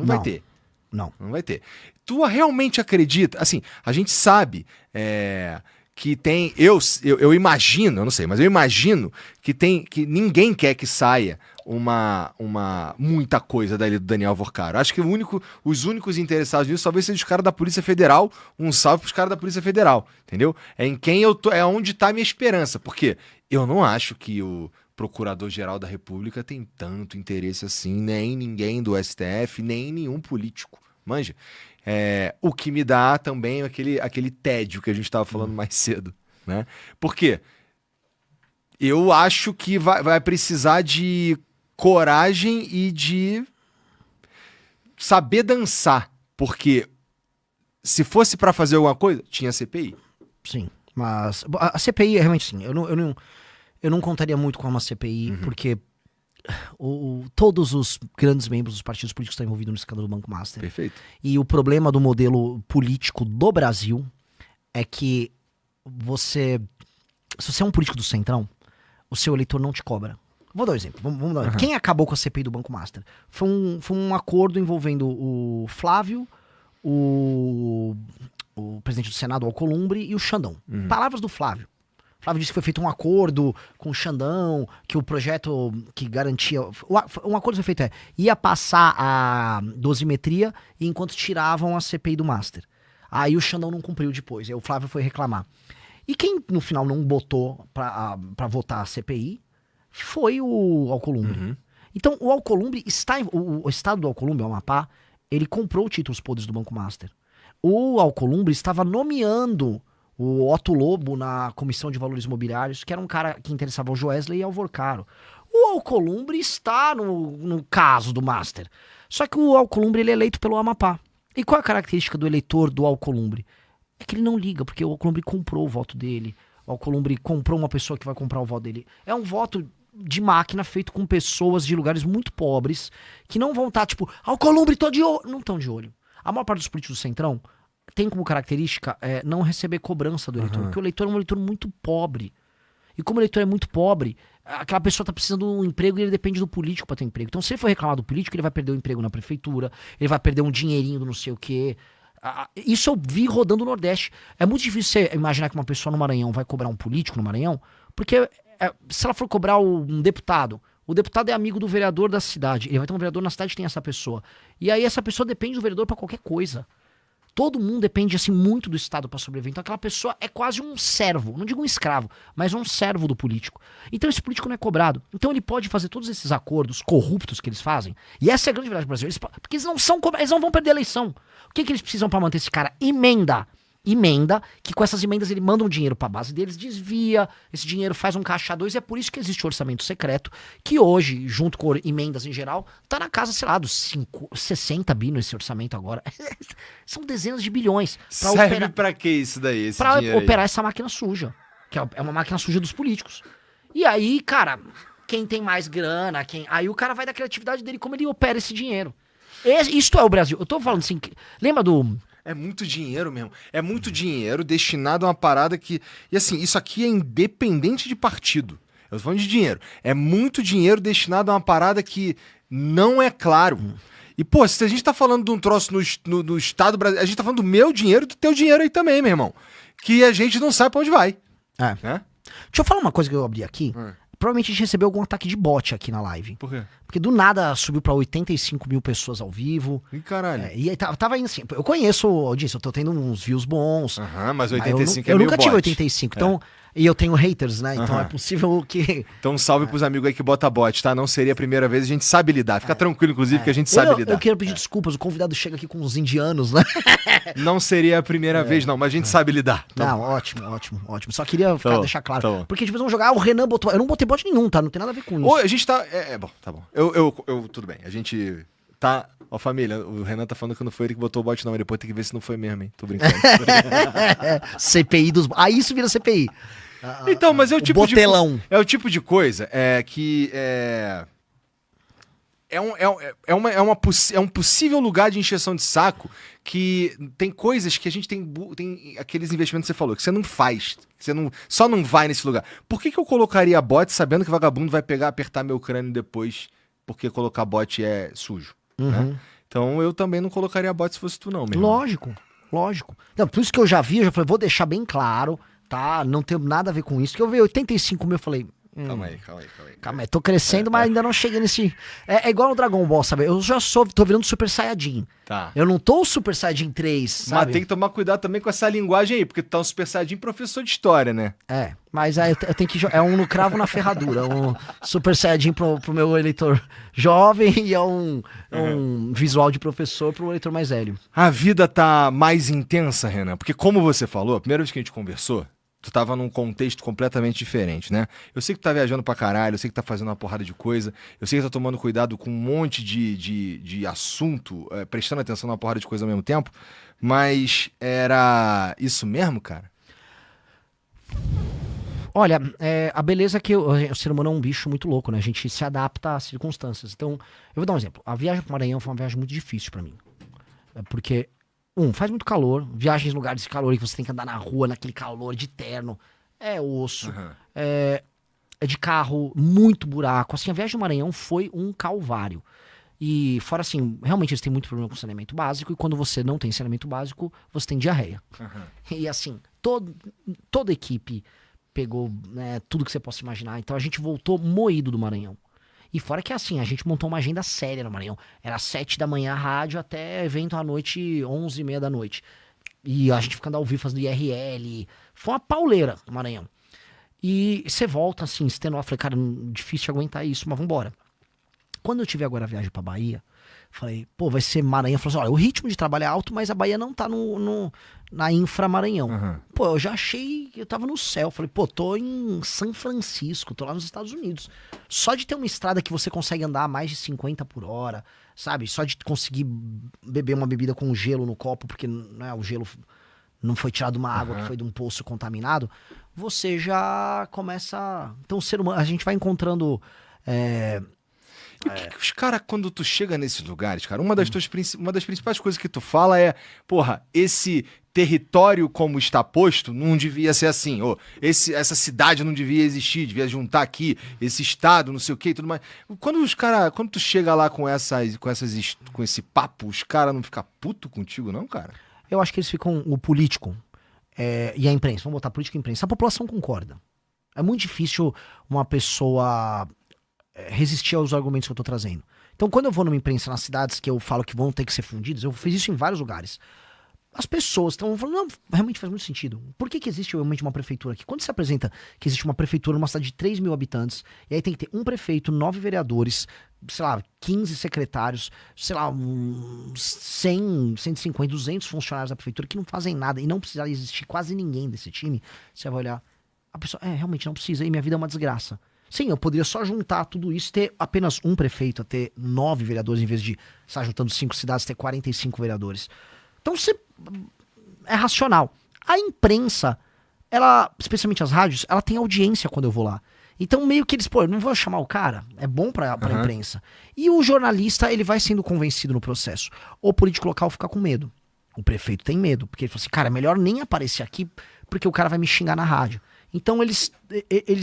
Não vai ter. Não vai ter. Tu realmente acredita? Assim, a gente sabe que tem... Eu imagino, eu não sei, mas eu imagino que ninguém quer que saia muita coisa dali do Daniel Vorcaro. Acho que os únicos interessados nisso talvez sejam os caras da Polícia Federal. Um salve pros caras da Polícia Federal, entendeu? É em quem eu tô, é onde tá a minha esperança. Porque eu não acho que o Procurador-Geral da República tem tanto interesse assim, nem ninguém do STF, nem nenhum político. Manja? O que me dá também aquele tédio que a gente estava falando mais cedo, né? Por quê? Eu acho que vai precisar de coragem e de saber dançar, porque se fosse para fazer alguma coisa, tinha CPI. Sim, mas a CPI é realmente sim. Eu não contaria muito com uma CPI, porque todos os grandes membros dos partidos políticos estão envolvidos no escândalo do Banco Master. Perfeito. E o problema do modelo político do Brasil é que se você é um político do Centrão, o seu eleitor não te cobra. Vou dar um exemplo. Vamos dar um exemplo. Quem acabou com a CPI do Banco Master? Foi um acordo envolvendo o Flávio, o presidente do Senado, Alcolumbre, e o Xandão. Palavras do Flávio. O Flávio disse que foi feito um acordo com o Xandão, que o projeto que garantia... Um acordo foi feito, ia passar a dosimetria enquanto tiravam a CPI do Master. Aí o Xandão não cumpriu depois, aí o Flávio foi reclamar. E quem no final não botou pra votar a CPI foi o Alcolumbre. Então o Alcolumbre o estado do Alcolumbre, o Amapá, ele comprou títulos podres do Banco Master. O Alcolumbre estava nomeando o Otto Lobo na Comissão de Valores Imobiliários, que era um cara que interessava ao Joesley e ao Vorcaro. O Alcolumbre está no caso do Master. Só que o Alcolumbre ele é eleito pelo Amapá. E qual é a característica do eleitor do Alcolumbre? É que ele não liga, porque o Alcolumbre comprou o voto dele. O Alcolumbre comprou uma pessoa que vai comprar o voto dele. É um voto de máquina feito com pessoas de lugares muito pobres, que não vão estar tipo, Alcolumbre, tô de olho. Não estão de olho. A maior parte dos políticos do Centrão tem como característica não receber cobrança do eleitor, porque o eleitor é um eleitor muito pobre. E como o eleitor é muito pobre, aquela pessoa tá precisando de um emprego e ele depende do político para ter um emprego. Então se ele for reclamar do político, ele vai perder o emprego na prefeitura, ele vai perder um dinheirinho do não sei o quê. Isso eu vi rodando no Nordeste. É muito difícil você imaginar que uma pessoa no Maranhão vai cobrar um político no Maranhão, porque se ela for cobrar um deputado, o deputado é amigo do vereador da cidade, ele vai ter um vereador na cidade que tem essa pessoa. E aí essa pessoa depende do vereador para qualquer coisa. Todo mundo depende assim muito do Estado para sobreviver. Então aquela pessoa é quase um servo, não digo um escravo, mas um servo do político. Então esse político não é cobrado. Então ele pode fazer todos esses acordos corruptos que eles fazem. E essa é a grande verdade do Brasil. Porque eles não são cobrados, eles não vão perder a eleição. O que eles precisam para manter esse cara? Emenda, que com essas emendas ele manda um dinheiro para a base deles, desvia, esse dinheiro faz um caixa 2, e é por isso que existe o orçamento secreto, que hoje, junto com emendas em geral, tá na casa, sei lá, dos 60 bi nesse orçamento agora. São dezenas de bilhões. Serve pra que isso daí, pra operar essa máquina suja, que é uma máquina suja dos políticos. E aí, cara, quem tem mais grana, aí o cara vai da criatividade dele, como ele opera esse dinheiro. Isto é o Brasil. Eu tô falando assim, lembra do... É muito dinheiro mesmo. É muito dinheiro destinado a uma parada que... E assim, isso aqui é independente de partido. Eu tô falando de dinheiro. É muito dinheiro destinado a uma parada que não é claro. E, pô, se a gente tá falando de um troço no Estado brasileiro, a gente tá falando do meu dinheiro e do teu dinheiro aí também, meu irmão. Que a gente não sabe pra onde vai. Né? Deixa eu falar uma coisa que eu abri aqui. Provavelmente a gente recebeu algum ataque de bot aqui na live. Por quê? Porque do nada subiu pra 85 mil pessoas ao vivo. Ih, caralho. E aí tava indo assim. Eu conheço a audiência, eu tô tendo uns views bons. Mas 85 eu é meio nunca tive bot. 85, então... E eu tenho haters, né? Então é possível que... Então salve pros amigos aí que bota bot, tá? Não seria a primeira vez, a gente sabe lidar. Fica tranquilo, inclusive, que a gente sabe lidar. Eu quero pedir desculpas, o convidado chega aqui com uns indianos, né? Não seria a primeira vez, não, mas a gente sabe lidar. Não, ótimo. Só queria deixar claro. Porque tipo, vamos jogar, o Renan botou... Eu não botei bot nenhum, tá? Não tem nada a ver com isso. A gente tá... bom, tá bom. Eu tudo bem, a gente tá... Ó, família, o Renan tá falando que não foi ele que botou o bot, não. Mas depois tem que ver se não foi mesmo, hein? Tô brincando. CPI dos... Aí isso vira CPI. Então, mas é o tipo botelão. É o tipo de coisa que é um possível lugar de encheção de saco, que tem coisas que a gente tem aqueles investimentos que você falou, que você não faz, que você só não vai nesse lugar. Por que eu colocaria bot sabendo que vagabundo vai apertar meu crânio depois, porque colocar bot é sujo? Né? Então eu também não colocaria bot se fosse tu, não, meu irmão. Lógico. Não, por isso que eu já vi, eu já falei, vou deixar bem claro, tá? Não tem nada a ver com isso. Que eu vi 85 mil, eu falei... Calma aí. Calma aí, tô crescendo, mas ainda não cheguei nesse... É igual no Dragon Ball, sabe? Eu já tô virando Super Saiyajin. Tá. Eu não tô o Super Saiyajin 3, sabe? Mas tem que tomar cuidado também com essa linguagem aí, porque tu tá um Super Saiyajin professor de história, né? Mas aí eu tenho que... É um no cravo na ferradura. Um Super Saiyajin pro meu eleitor jovem e é um visual de professor pro eleitor mais velho. A vida tá mais intensa, Renan, porque como você falou, a primeira vez que a gente conversou, tu tava num contexto completamente diferente, né? Eu sei que tu tá viajando pra caralho, eu sei que tá fazendo uma porrada de coisa, eu sei que tá tomando cuidado com um monte de assunto, prestando atenção numa porrada de coisa ao mesmo tempo, mas era isso mesmo, cara? Olha, a beleza é que o ser humano é um bicho muito louco, né? A gente se adapta às circunstâncias. Então, eu vou dar um exemplo. A viagem pro Maranhão foi uma viagem muito difícil pra mim. Porque... faz muito calor, viagens em lugares de calor que você tem que andar na rua, naquele calor de terno, é osso, é de carro, muito buraco. Assim, a viagem do Maranhão foi um calvário. E fora assim, realmente eles têm muito problema com saneamento básico, e quando você não tem saneamento básico, você tem diarreia. E assim, toda a equipe pegou, né, tudo que você possa imaginar. Então a gente voltou moído do Maranhão. E fora que assim, a gente montou uma agenda séria no Maranhão. Era 7 da manhã a rádio até evento à noite, 11h30 da noite. E a gente ficando ao vivo fazendo IRL. Foi uma pauleira no Maranhão. E você volta assim, extenuado. Falei, cara, difícil aguentar isso, mas vambora. Quando eu tive agora a viagem pra Bahia, falei, pô, vai ser Maranhão. Falei assim, olha, o ritmo de trabalho é alto, mas a Bahia não tá na infra Maranhão. Pô, eu já achei que eu tava no céu. Falei, pô, tô em São Francisco, tô lá nos Estados Unidos. Só de ter uma estrada que você consegue andar a mais de 50 por hora, sabe? Só de conseguir beber uma bebida com gelo no copo, porque né, o gelo não foi tirado de uma água que foi de um poço contaminado, você já começa... Então o ser humano, a gente vai encontrando... E o que os caras, quando tu chega nesses lugares, cara, uma das principais coisas que tu fala é, porra, esse território como está posto não devia ser assim, ou essa cidade não devia existir, devia juntar aqui, esse estado, não sei o que e tudo mais. Quando tu chega lá com esse papo, os caras não ficam puto contigo, não, cara? Eu acho que eles ficam, o político e a imprensa, vamos botar política e imprensa, a população concorda. É muito difícil uma pessoa... resistir aos argumentos que eu tô trazendo. Então, quando eu vou numa imprensa nas cidades que eu falo que vão ter que ser fundidas, eu fiz isso em vários lugares. As pessoas estão falando, não, realmente faz muito sentido. Por que existe realmente uma prefeitura aqui? Quando se apresenta que existe uma prefeitura numa cidade de 3 mil habitantes, e aí tem que ter um prefeito, 9 vereadores, sei lá, 15 secretários, sei lá, 100, 150, 200 funcionários da prefeitura que não fazem nada, e não precisar existir quase ninguém desse time, você vai olhar, a pessoa, realmente não precisa, e minha vida é uma desgraça. Sim, eu poderia só juntar tudo isso e ter apenas um prefeito, a ter 9 vereadores, em vez de estar juntando 5 cidades, ter 45 vereadores. Então é racional. A imprensa, ela, especialmente as rádios, ela tem audiência quando eu vou lá. Então meio que eles, pô, eu não vou chamar o cara, é bom pra imprensa. E o jornalista, ele vai sendo convencido no processo. O político local fica com medo. O prefeito tem medo, porque ele fala assim, cara, é melhor nem aparecer aqui, porque o cara vai me xingar na rádio. Então eles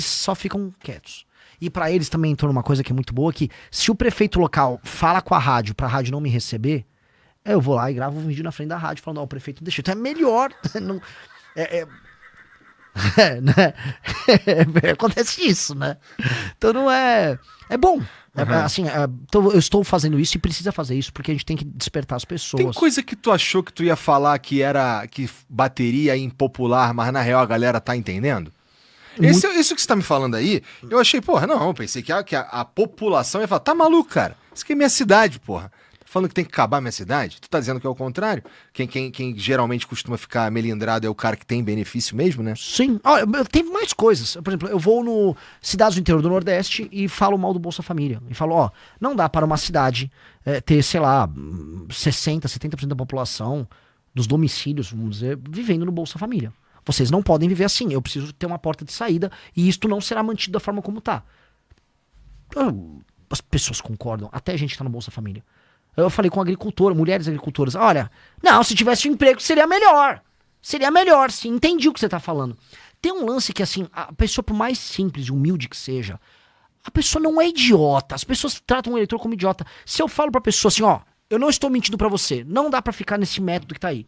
só ficam quietos. E pra eles também entrou numa coisa que é muito boa, que se o prefeito local fala com a rádio pra rádio não me receber, eu vou lá e gravo um vídeo na frente da rádio falando, o prefeito não deixa. Então é melhor. Não, né? Acontece isso, né? Então não é... É bom. Então eu estou fazendo isso e precisa fazer isso porque a gente tem que despertar as pessoas. Tem coisa que tu achou que tu ia falar que bateria impopular, mas na real a galera tá entendendo? Isso que você tá me falando aí, eu achei, porra, não, eu pensei que a população ia falar, tá maluco, cara? Isso aqui é minha cidade, porra. Tá falando que tem que acabar a minha cidade? Tu tá dizendo que é o contrário? Quem geralmente costuma ficar melindrado é o cara que tem benefício mesmo, né? Sim. Teve mais coisas. Por exemplo, eu vou no cidades do interior do Nordeste e falo mal do Bolsa Família. E falo, não dá para uma cidade ter, sei lá, 60, 70% da população dos domicílios, vamos dizer, vivendo no Bolsa Família. Vocês não podem viver assim, eu preciso ter uma porta de saída e isto não será mantido da forma como tá. As pessoas concordam, até a gente que tá no Bolsa Família. Eu falei com agricultora, mulheres agricultoras, olha, não, se tivesse um emprego seria melhor. Seria melhor, sim, entendi o que você tá falando. Tem um lance que, assim, a pessoa, por mais simples e humilde que seja, a pessoa não é idiota, as pessoas tratam o eleitor como idiota. Se eu falo pra pessoa assim, eu não estou mentindo pra você. Não dá pra ficar nesse método que tá aí.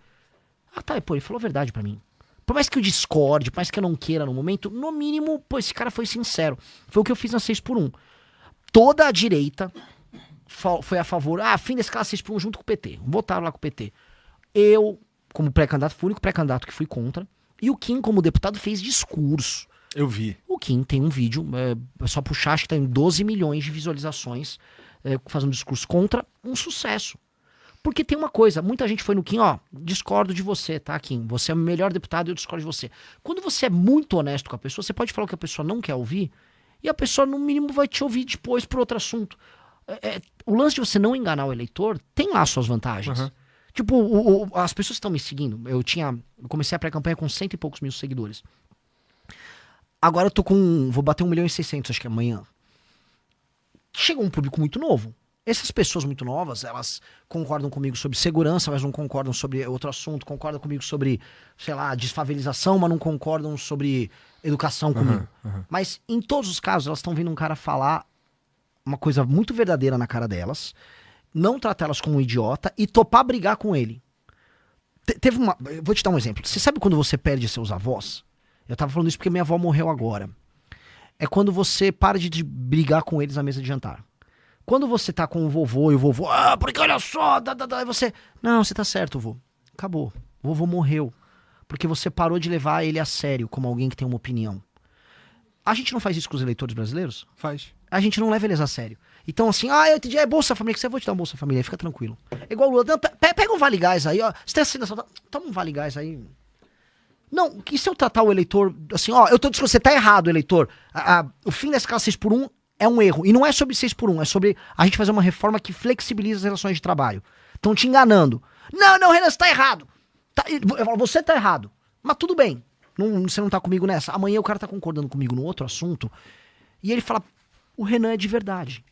Ah, tá, pô, ele falou a verdade pra mim. Por mais que eu discorde, por mais que eu não queira no momento, no mínimo, pô, esse cara foi sincero. Foi o que eu fiz na 6x1. Toda a direita foi a favor, fim desse cara 6x1 junto com o PT. Votaram lá com o PT. Eu, como pré-candidato, fui o único pré-candidato que fui contra. E o Kim, como deputado, fez discurso. Eu vi. O Kim tem um vídeo, é só puxar, acho que tem 12 milhões de visualizações, fazendo discurso contra, um sucesso. Porque tem uma coisa, muita gente foi no Kim, discordo de você, tá, Kim? Você é o melhor deputado e eu discordo de você. Quando você é muito honesto com a pessoa, você pode falar o que a pessoa não quer ouvir, e a pessoa, no mínimo, vai te ouvir depois por outro assunto. O lance de você não enganar o eleitor tem lá suas vantagens. Uhum. Tipo, as pessoas que estão me seguindo, eu comecei a pré-campanha com 100 e poucos mil seguidores. Agora eu tô vou bater 1.600.000, acho que amanhã. Chega um público muito novo. Essas pessoas muito novas, elas concordam comigo sobre segurança, mas não concordam sobre outro assunto. Concordam comigo sobre, sei lá, desfavelização, mas não concordam sobre educação comigo. Mas em todos os casos, elas estão vendo um cara falar uma coisa muito verdadeira na cara delas, não tratar elas como um idiota e topar brigar com ele. Eu vou te dar um exemplo. Você sabe quando você perde seus avós? Eu tava falando isso porque minha avó morreu agora. É quando você para de brigar com eles na mesa de jantar. Quando você tá com o vovô e o vovô, porque olha só, e você... Não, você tá certo, vô. Acabou. O vovô morreu. Porque você parou de levar ele a sério, como alguém que tem uma opinião. A gente não faz isso com os eleitores brasileiros? Faz. A gente não leva eles a sério. Então assim, eu entendi, é Bolsa Família, que você vou te dar um Bolsa Família, aí fica tranquilo. É igual o Lula, pega um Vale Gás aí, ó. Você tem assinação, toma um Vale Gás aí. Não, e se eu tratar o eleitor, assim, eu tô dizendo, você tá errado, eleitor. O fim dessa escala 6x1 é um erro. E não é sobre 6x1, é sobre a gente fazer uma reforma que flexibiliza as relações de trabalho. Estão te enganando. Não, Renan, você tá errado. Eu falo, você tá errado. Mas tudo bem, você não tá comigo nessa. Amanhã o cara tá concordando comigo no outro assunto, e ele fala, o Renan é de verdade.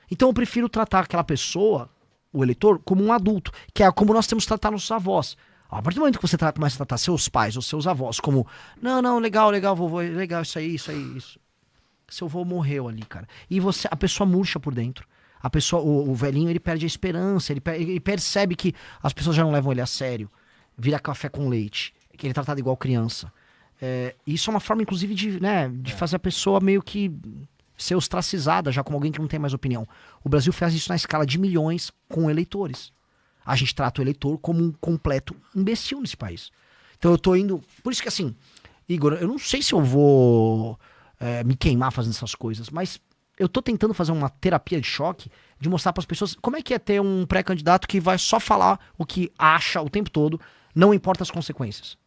Então eu prefiro tratar aquela pessoa, o eleitor, como um adulto, que é como nós temos que tratar nossos avós. A partir do momento que você começa a tratar seus pais ou seus avós como, não, legal, vovô, legal, isso aí. Seu avô morreu ali, cara. E a pessoa murcha por dentro. A pessoa, o velhinho, ele perde a esperança, ele percebe que as pessoas já não levam ele a sério. Vira café com leite, que ele é tratado igual criança. Isso é uma forma, inclusive, de fazer a pessoa meio que ser ostracizada já como alguém que não tem mais opinião. O Brasil faz isso na escala de milhões com eleitores. A gente trata o eleitor como um completo imbecil nesse país. Então eu tô indo... Por isso que assim, Igor, eu não sei se eu vou me queimar fazendo essas coisas, mas eu tô tentando fazer uma terapia de choque de mostrar para as pessoas como é que é ter um pré-candidato que vai só falar o que acha o tempo todo, não importa as consequências.